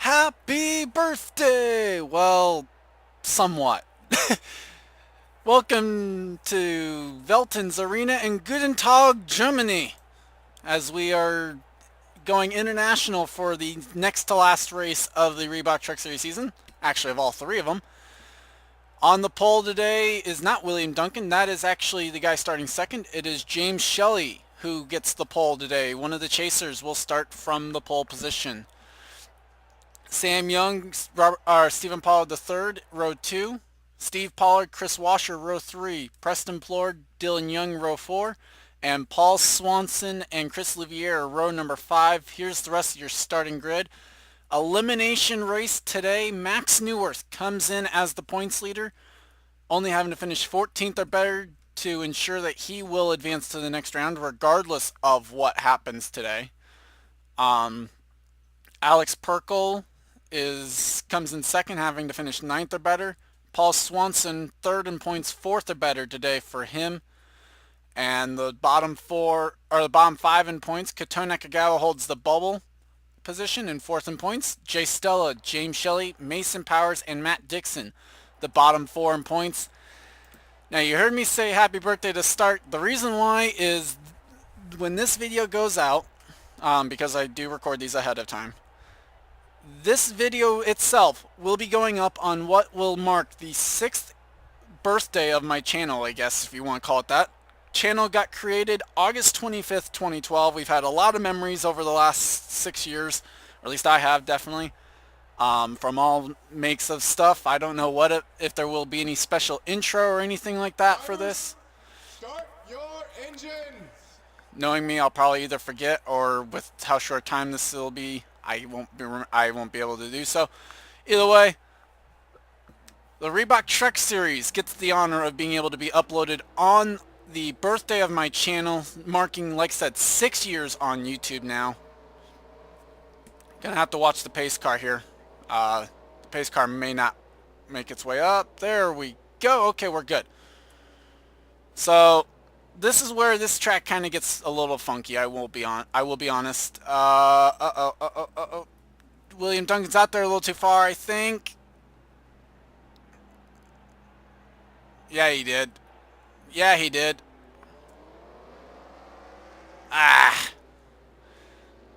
Happy birthday! Well, somewhat. Welcome to Veltins Arena in Guten Tag, Germany, as we are going international for the next to last race of the Reebok Truck Series season. Actually, of all three of them. On the pole today is not William Duncan. That is actually the guy starting second. It is James Shelley who gets the pole today. One of the chasers will start from the pole position. Sam Young, Stephen Pollard III, row 2. Steve Pollard, Chris Washer, row 3. Preston Plord, Dylan Young, row 4. And Paul Swanson and Chris Liviere, row number 5. Here's the rest of your starting grid. Elimination race today. Max Newworth comes in as the points leader, only having to finish 14th or better to ensure that he will advance to the next round regardless of what happens today. Alex Perkle comes in second, having to finish 9th or better. Paul Swanson, third in points, 4th or better today for him. And the bottom 5 in points, Kato Nakagawa holds the bubble position in 4th in points. Jay Stella, James Shelley, Mason Powers, and Matt Dixon, the bottom 4 in points. Now you heard me say happy birthday to start. The reason why is when this video goes out, because I do record these ahead of time, this video itself will be going up on what will mark the 6th birthday of my channel, I guess, if you want to call it that. Channel got created August 25th, 2012. We've had a lot of memories over the last 6 years, or at least I have, definitely, from all makes of stuff. I don't know if there will be any special intro or anything like that for this. Start your engines! Knowing me, I'll probably either forget, or with how short time this will be, I won't be able to do so. Either way, the Reebok Truck Series gets the honor of being able to be uploaded on the birthday of my channel, marking, like I said, 6 years on YouTube now. Gonna have to watch the pace car here. The pace car may not make its way up. There we go. Okay, we're good. So this is where this track kind of gets a little funky. I will be honest. William Duncan's out there a little too far, I think. Yeah, he did. Yeah, he did. Ah.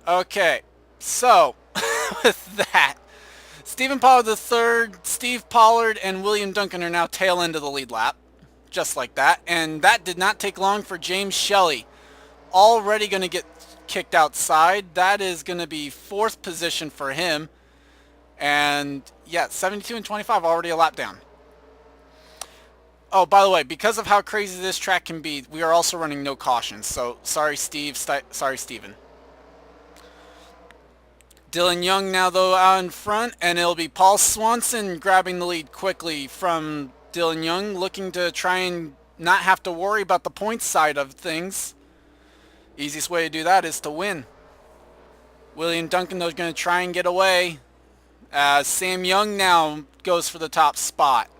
Okay. So, with that, Stephen Pollard III, Steve Pollard, and William Duncan are now tail end of the lead lap. Just like that. And that did not take long for James Shelley. Already going to get kicked outside. That is going to be 4th position for him. And, yeah, 72 and 25, already a lap down. Oh, by the way, because of how crazy this track can be, we are also running no cautions. So, sorry, Steve. Sorry, Steven. Dylan Young now, though, out in front. And it'll be Paul Swanson grabbing the lead quickly from Dylan Young, looking to try and not have to worry about the points side of things. Easiest way to do that is to win. William Duncan, though, is going to try and get away. Sam Young now goes for the top spot.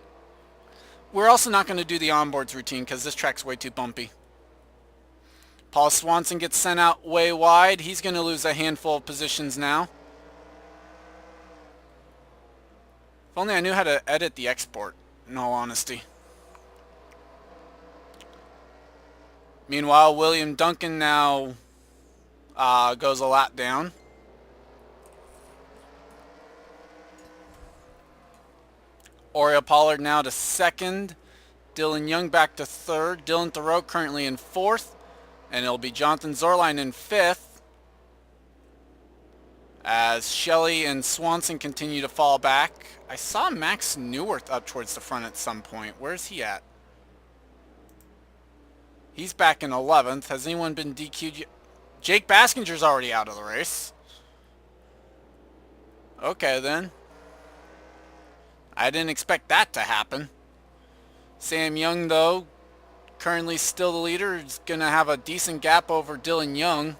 We're also not going to do the onboards routine because this track's way too bumpy. Paul Swanson gets sent out way wide. He's going to lose a handful of positions now. If only I knew how to edit the export, in all honesty. Meanwhile, William Duncan now goes a lap down. Oriel Pollard now to 2nd. Dylan Young back to 3rd. Dylan Thoreau currently in 4th. And it'll be Jonathan Zorline in 5th. As Shelley and Swanson continue to fall back. I saw Max Newworth up towards the front at some point. Where's he at? He's back in 11th. Has anyone been DQ'd yet? Jake Baskinger's already out of the race. Okay, then. I didn't expect that to happen. Sam Young, though, currently still the leader, is going to have a decent gap over Dylan Young.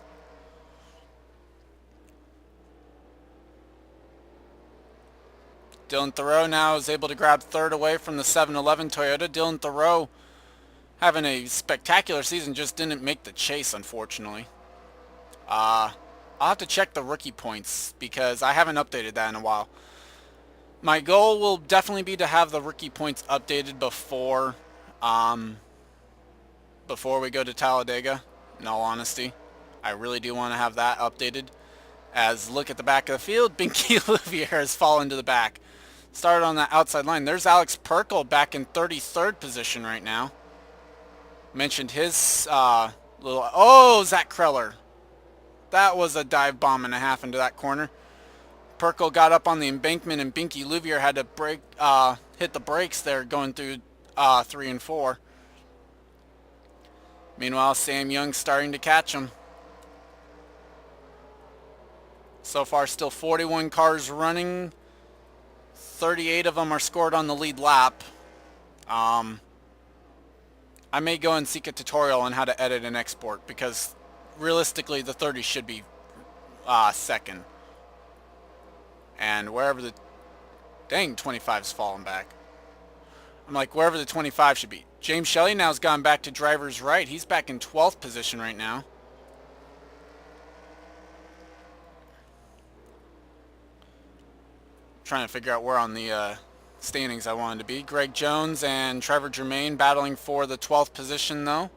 Dylan Thoreau now is able to grab 3rd away from the 7-Eleven Toyota. Dylan Thoreau having a spectacular season, just didn't make the chase, unfortunately. I'll have to check the rookie points because I haven't updated that in a while. My goal will definitely be to have the rookie points updated um, before we go to Talladega, in all honesty. I really do want to have that updated. As look at the back of the field, Binky Louvier has fallen to the back. Started on the outside line. There's Alex Perkle back in 33rd position right now. Mentioned his little... Oh, Zach Kreller. That was a dive bomb and a half into that corner. Perkle got up on the embankment and Binky Louvier had to hit the brakes there going through 3 and 4. Meanwhile, Sam Young's starting to catch him. So far, still 41 cars running. 38 of them are scored on the lead lap. I may go and seek a tutorial on how to edit and export because realistically the 30 should be second. And wherever the... Dang, 25's falling back. I'm like, wherever the 25 should be. James Shelley now has gone back to driver's right. He's back in 12th position right now. Trying to figure out where on the standings I wanted to be. Greg Jones and Trevor Germain battling for the 12th position though.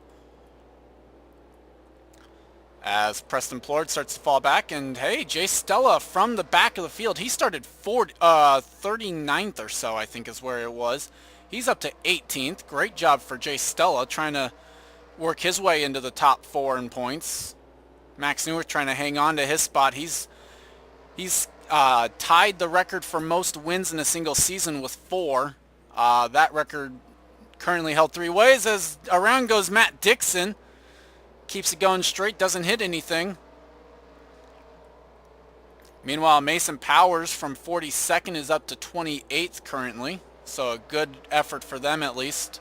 As Preston Plord starts to fall back, and hey, Jay Stella from the back of the field. He started 39th or so, I think is where it was. He's up to 18th. Great job for Jay Stella trying to work his way into the top 4 in points. Max Newirth trying to hang on to his spot. He's tied the record for most wins in a single season with 4. That record currently held 3 ways as around goes Matt Dixon. Keeps it going straight, doesn't hit anything. Meanwhile, Mason Powers from 42nd is up to 28th currently. So a good effort for them at least.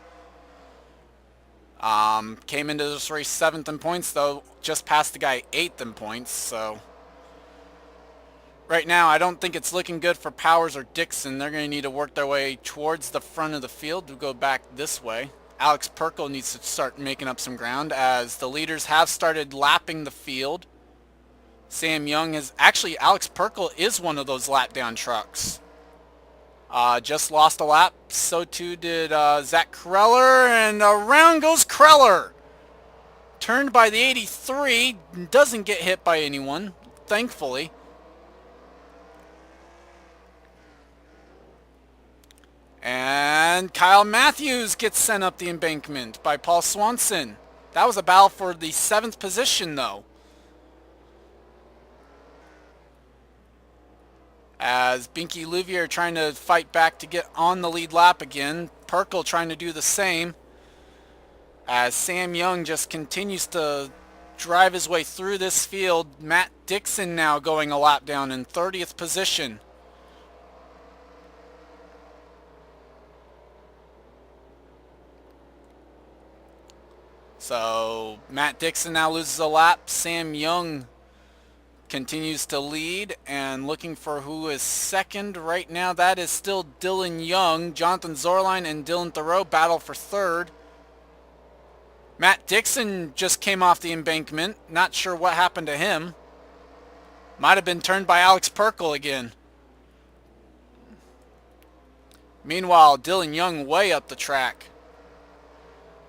Came into this race 7th in points though, just past the guy 8th in points. So right now I don't think it's looking good for Powers or Dixon. They're going to need to work their way towards the front of the field to go back this way. Alex Perkle needs to start making up some ground as the leaders have started lapping the field. Sam Young is... Actually, Alex Perkle is one of those lap down trucks. Just lost a lap. So too did Zach Kreller. And around goes Kreller. Turned by the 83. Doesn't get hit by anyone, thankfully. And Kyle Matthews gets sent up the embankment by Paul Swanson. That was a battle for the 7th position, though. As Binky Louvier trying to fight back to get on the lead lap again. Perkle trying to do the same. As Sam Young just continues to drive his way through this field. Matt Dixon now going a lap down in 30th position. So Matt Dixon now loses a lap. Sam Young continues to lead and looking for who is second right now. That is still Dylan Young. Jonathan Zorline and Dylan Thoreau battle for 3rd. Matt Dixon just came off the embankment. Not sure what happened to him. Might have been turned by Alex Perkle again. Meanwhile, Dylan Young way up the track.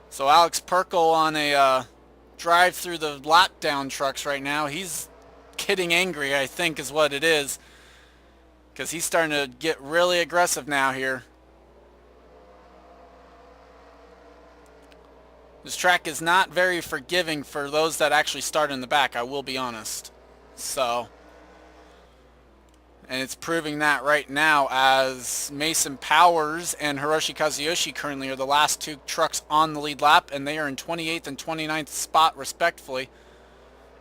So Alex Perkle on a drive through the lap down trucks right now. He's getting angry, I think is what it is. Because he's starting to get really aggressive now here. This track is not very forgiving for those that actually start in the back, I will be honest. So... And it's proving that right now as Mason Powers and Hiroshi Kazuyoshi currently are the last 2 trucks on the lead lap, and they are in 28th and 29th spot respectively.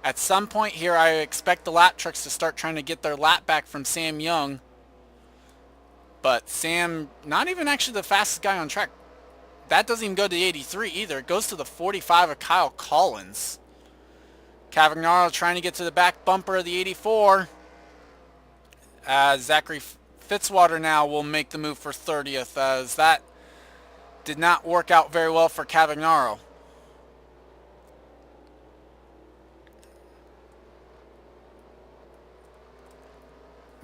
At some point here, I expect the lap trucks to start trying to get their lap back from Sam Young. But Sam, not even actually the fastest guy on track. That doesn't even go to the 83 either. It goes to the 45 of Kyle Collins. Cavagnaro trying to get to the back bumper of the 84. Zachary Fitzwater now will make the move for 30th, as that did not work out very well for Cavagnaro. –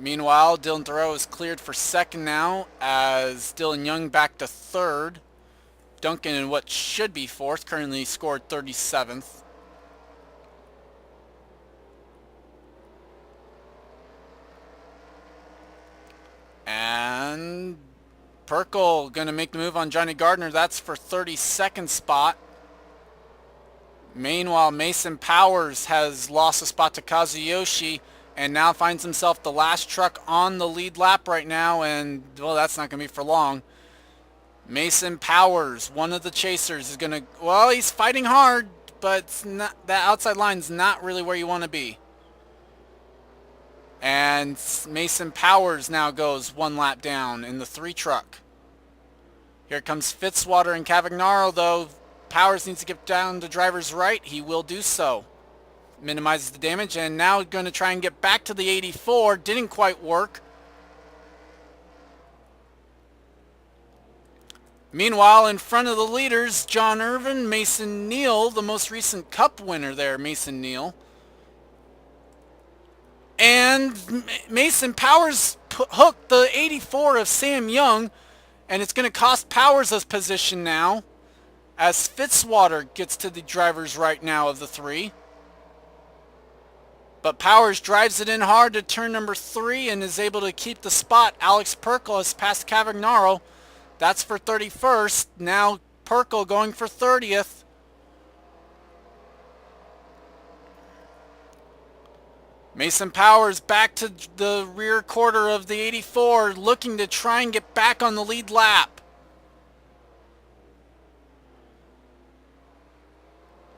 Meanwhile, Dylan Thoreau is cleared for second now as Dylan Young back to third. Duncan in what should be fourth, currently scored 37th. And Perkle going to make the move on Johnny Gardner. That's for 32nd spot. Meanwhile, Mason Powers has lost a spot to Kazuyoshi and now finds himself the last truck on the lead lap right now, and, well, that's not going to be for long. Mason Powers, one of the chasers, is going to, well, he's fighting hard, but it's not, that outside line's not really where you want to be. And Mason Powers now goes one lap down in the 3 truck. Here comes Fitzwater and Cavagnaro, though. Powers needs to get down to driver's right. He will do so. Minimizes the damage, and now going to try and get back to the 84. Didn't quite work. Meanwhile, in front of the leaders, John Irvin, Mason Neal, the most recent Cup winner there, Mason Neal. And Mason Powers hooked the 84 of Sam Young, and it's going to cost Powers a position now, as Fitzwater gets to the driver's right now of the 3. But Powers drives it in hard to turn number 3 and is able to keep the spot. Alex Perkle has passed Cavagnaro. That's for 31st. Now Perkle going for 30th. Mason Powers back to the rear quarter of the 84, looking to try and get back on the lead lap.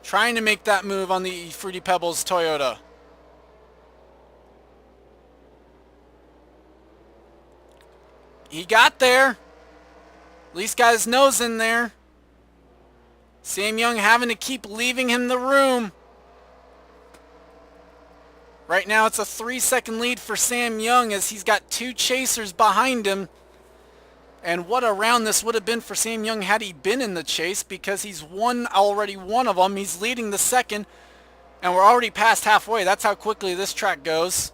Trying to make that move on the Fruity Pebbles Toyota. He got there. At least got his nose in there. Sam Young having to keep leaving him the room. Right now it's a 3-second lead for Sam Young as he's got 2 chasers behind him. And what a round this would have been for Sam Young had he been in the chase, because he's won already one of them. He's leading the second, and we're already past halfway. That's how quickly this track goes.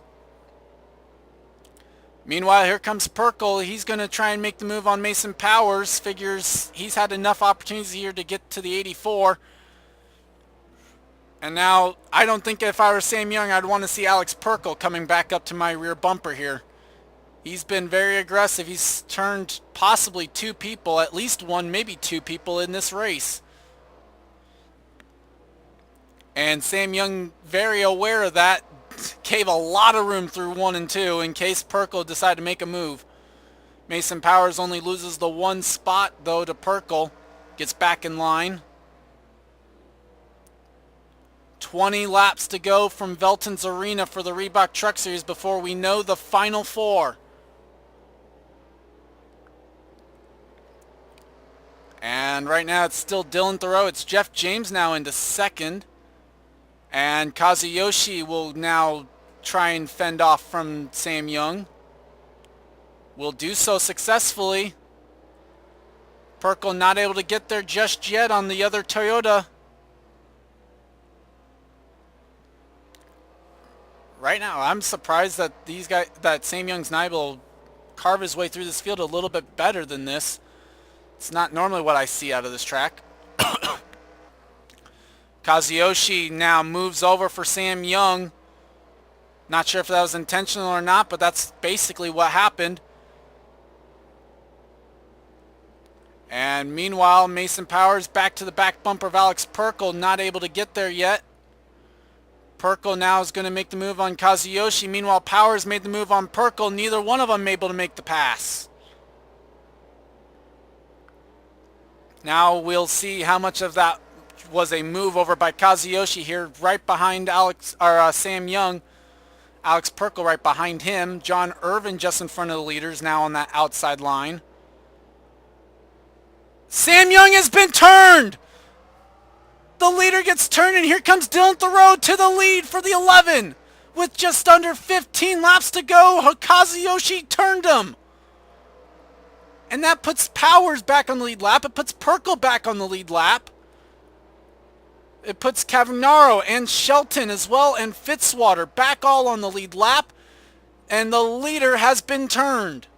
Meanwhile, here comes Perkle. He's going to try and make the move on Mason Powers. Figures he's had enough opportunities here to get to the 84. And now, I don't think if I were Sam Young, I'd want to see Alex Perkle coming back up to my rear bumper here. He's been very aggressive. He's turned possibly 2 people, at least 1, maybe 2 people in this race. And Sam Young, very aware of that, gave a lot of room through 1 and 2 in case Perkle decided to make a move. Mason Powers only loses the 1 spot, though, to Perkle. Gets back in line. 20 laps to go from Veltins Arena for the Reebok Truck Series before we know the final 4. And right now it's still Dylan Thoreau. It's Jeff James now into second. And Kazuyoshi will now try and fend off from Sam Young. Will do so successfully. Perkle not able to get there just yet on the other Toyota. Right now, I'm surprised that that Sam Young's not able to carve his way through this field a little bit better than this. It's not normally what I see out of this track. Kazuyoshi now moves over for Sam Young. Not sure if that was intentional or not, but that's basically what happened. And meanwhile, Mason Powers back to the back bumper of Alex Perkle, not able to get there yet. Perkle now is going to make the move on Kazuyoshi. Meanwhile, Powers made the move on Perkle. Neither one of them able to make the pass. Now we'll see how much of that was a move over by Kazuyoshi here, right behind Sam Young. Alex Perkle right behind him. John Irvin just in front of the leaders now on that outside line. Sam Young has been turned! The leader gets turned, and here comes Dylan Thoreau to the lead for the 11. With just under 15 laps to go, Kazuyoshi turned him. And that puts Powers back on the lead lap. It puts Perkle back on the lead lap. It puts Cavagnaro and Shelton as well, and Fitzwater back all on the lead lap. And the leader has been turned.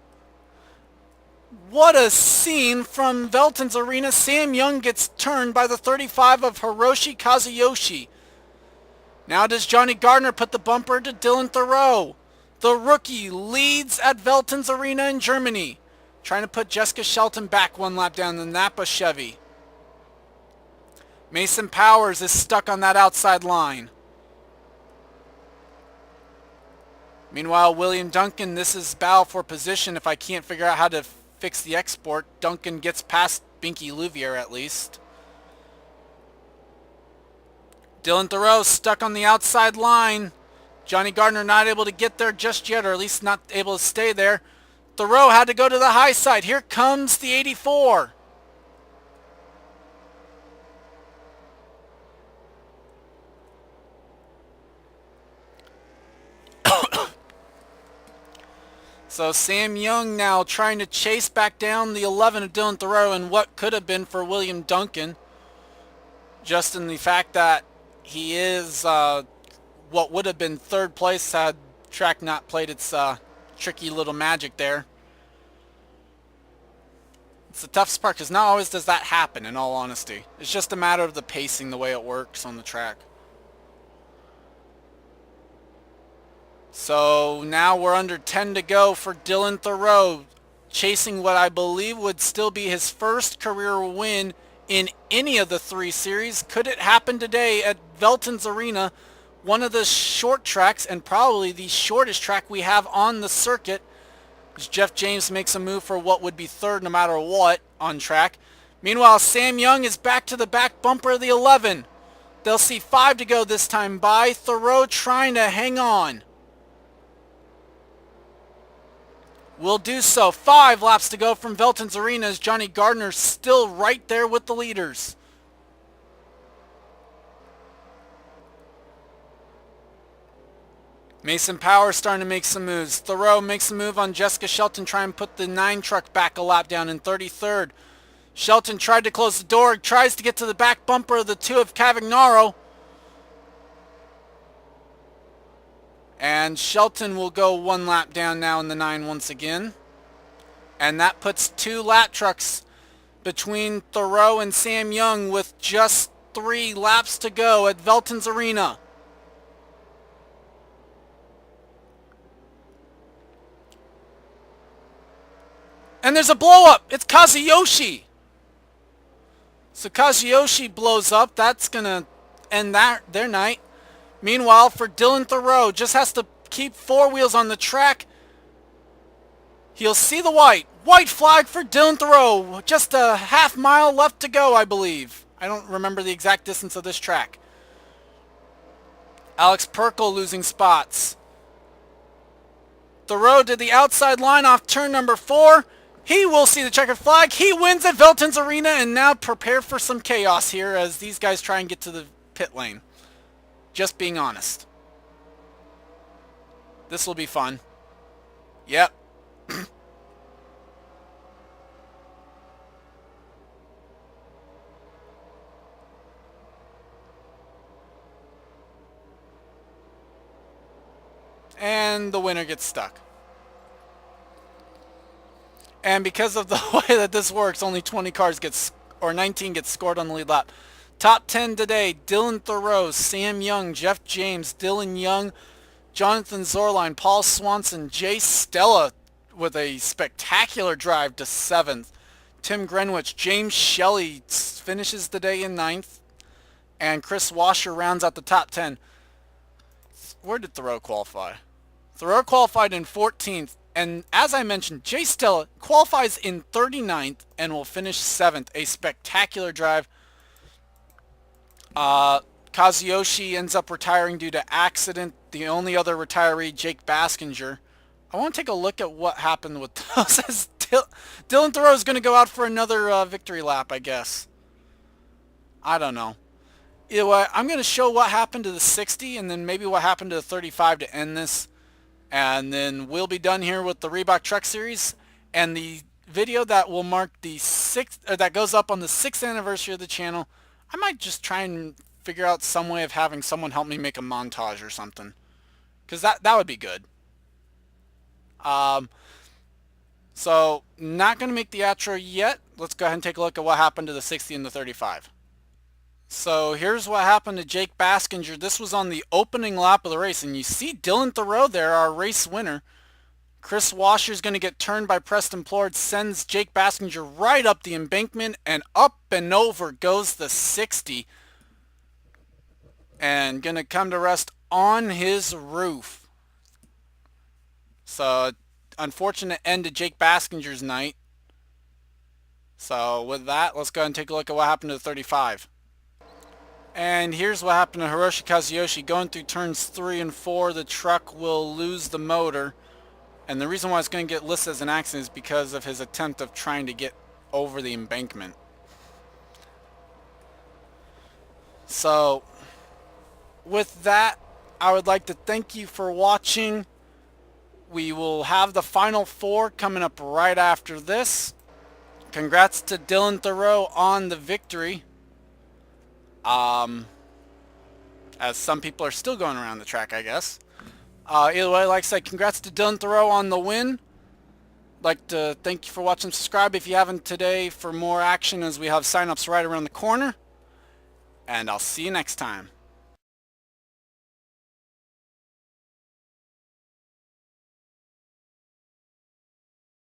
What a scene from Veltins Arena. Sam Young gets turned by the 35 of Hiroshi Kazuyoshi. Now does Johnny Gardner put the bumper to Dylan Thoreau. The rookie leads at Veltins Arena in Germany. Trying to put Jessica Shelton back one lap down the Napa Chevy. Mason Powers is stuck on that outside line. Meanwhile, William Duncan, this is battle for position. If I can't figure out how to fix the export, Duncan gets past Binky Louvier at least. Dylan Thoreau stuck on the outside line. Johnny Gardner not able to get there just yet, or at least not able to stay there. Thoreau had to go to the high side. Here comes the 84. So Sam Young now trying to chase back down the 11 of Dylan Thoreau and what could have been for William Duncan. Just in the fact that he is what would have been third place had track not played its tricky little magic there. It's the toughest part because not always does that happen, in all honesty. It's just a matter of the pacing, the way it works on the track. So now we're under 10 to go for Dylan Thoreau, chasing what I believe would still be his first career win in any of the three series. Could it happen today at Veltins Arena, one of the short tracks and probably the shortest track we have on the circuit, as Jeff James makes a move for what would be third no matter what on track. Meanwhile, Sam Young is back to the back bumper of the 11. They'll see 5 to go this time by. Thoreau trying to hang on. Will do so. 5 laps to go from Veltins Arena as Johnny Gardner still right there with the leaders. Mason Powers starting to make some moves. Thoreau makes a move on Jessica Shelton, trying to put the 9 truck back a lap down in 33rd. Shelton tried to close the door, tries to get to the back bumper of the 2 of Cavagnaro. And Shelton will go 1 lap down now in the 9 once again. And that puts 2 lap trucks between Thoreau and Sam Young with just 3 laps to go at Veltins Arena. And there's a blow up. It's Kazuyoshi. So Kazuyoshi blows up. That's going to end their night. Meanwhile, for Dylan Thoreau, just has to keep 4 wheels on the track. He'll see the white. White flag for Dylan Thoreau. Just a half mile left to go, I believe. I don't remember the exact distance of this track. Alex Perkle losing spots. Thoreau did the outside line off turn number 4. He will see the checkered flag. He wins at Veltins Arena, and now prepare for some chaos here as these guys try and get to the pit lane. Just being honest. This will be fun. Yep. And the winner gets stuck. And because of the way that this works, only 20 cars or 19 gets scored on the lead lap. Top 10 today, Dylan Thoreau, Sam Young, Jeff James, Dylan Young, Jonathan Zorline, Paul Swanson, Jay Stella with a spectacular drive to 7th. Tim Greenwich, James Shelley finishes the day in 9th. And Chris Washer rounds out the top 10. Where did Thoreau qualify? Thoreau qualified in 14th. And as I mentioned, Jay Stella qualifies in 39th and will finish 7th. A spectacular drive. Kazuyoshi ends up retiring due to accident. The only other retiree, Jake Baskinger. I want to take a look at what happened with those. Dylan Thoreau is going to go out for another victory lap, I guess. I don't know. Either way, I'm going to show what happened to the 60 and then maybe what happened to the 35 to end this. And then we'll be done here with the Reebok Truck Series. And the video that will mark the 6th, or that goes up on the 6th anniversary of the channel, I might just try and figure out some way of having someone help me make a montage or something. Because that would be good. So not going to make the outro yet. Let's go ahead and take a look at what happened to the 60 and the 35. So here's what happened to Jake Baskinger. This was on the opening lap of the race, and you see Dylan Thoreau there, our race winner. Chris Washer's going to get turned by Preston Plord, sends Jake Baskinger right up the embankment, and up and over goes the 60. And going to come to rest on his roof. So, unfortunate end to Jake Baskinger's night. So, with that, let's go ahead and take a look at what happened to the 35. And here's what happened to Hiroshi Kazuyoshi. Going through turns 3 and 4, the truck will lose the motor. And the reason why it's going to get listed as an accident is because of his attempt of trying to get over the embankment. So, with that, I would like to thank you for watching. We will have the final 4 coming up right after this. Congrats to Dylan Thoreau on the victory. As some people are still going around the track, I guess. Either way, like I said, congrats to Dylan Thoreau on the win. Like to thank you for watching. Subscribe if you haven't today for more action, as we have sign-ups right around the corner. And I'll see you next time.